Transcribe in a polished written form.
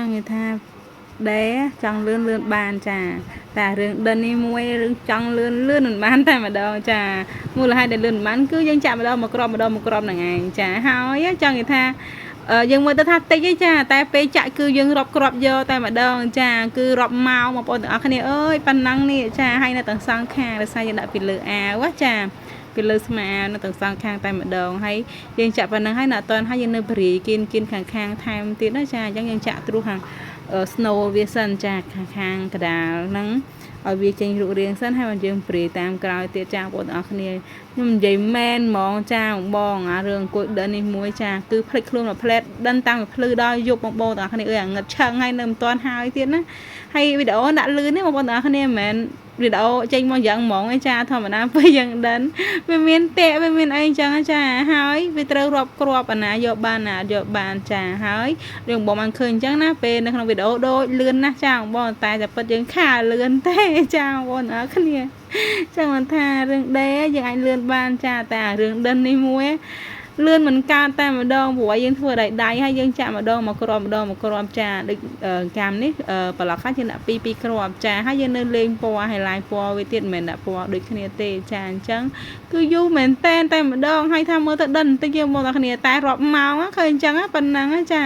người ta đé trong lươn lươn bàn trà ta rừng đơn đi mua rừng trong lươn lươn bán tay mà đâu trà mua là hai đợt lươn bán cứ dân chạm vào đâu một crom là ngày trà hói á cho người ta dân mới ta thắt tích ấy trà ta pe chạy cứ dân rọp crop vô tay mà đâu trà cứ rọp mau mà bọn ở cái này ơi pan năng nè trà hay là tầng sang khang là sai dân đã bị lừa quá trà bị lừa mà nó tầng sang khang tay mà đâu hay dân chạm pan năng hay là toàn hay dân nơi bỉ kiên khang khang tham tiếng đó trà dân chạm tru hàng snow វាសិនចាខាងកដាលហ្នឹងឲ្យវាចេញរូបរាងសិនហើយយើងព្រាយតាមក្រោយទៀតចាបងប្អូនគ្នាខ្ញុំនិយាយមែនហ្មងចាបងអារឿងអង្គុយដិននេះមួយចាគឺផ្លេចខ្លួនមកផ្លែតដិនតាំងពីភ្លឺដល់យប់បងប្អូនទាំងគ្នាអើយអាងឹតឆឹងហើយនៅមិនទាន់ហើយទៀតណាហើយវីដេអូដាក់លឿននេះបងប្អូនទាំងគ្នាមិនមែនវីដេអូចេញមកយ៉ាងហ្មងឯចាធម្មតាពេលយ៉ាងដិនវាមានតាក់វាមានអីចឹងចាហើយវាត្រូវរាប់គ្រាប់អាណាយកបានណាយកបានចាហើយរឿងបងបានឃើញចឹងណាពេលនៅក្នុងវីដេអូដូចលឿនណាស់ចាបងតែតែពិតយើងខាលឿនទេចាបងអរគ្នាចឹងមិនថារឿងដេយើងអាចលឿនបានចាតែរឿងដិននេះមួយលឿនមិនកើតតែម្ដងព្រោះយើងធ្វើដៃហើយយើងចាក់ម្ដងមកគ្រាប់ចាដូចកាមនេះប្រឡោះខ្លះយើងដាក់2គ្រាប់ចាហើយយើងនៅលេងពណ៌ហើយឡាយពណ៌វាទៀតមិនមែនដាក់ពណ៌ដូចគ្នាទេចាអញ្ចឹងគឺយូរមែនតែម្ដងហើយថាមើលទៅដិនបន្តិចយើងមកដល់គ្នាតែរាប់ម៉ោងឃើញអញ្ចឹងប៉ុណ្ណឹងចា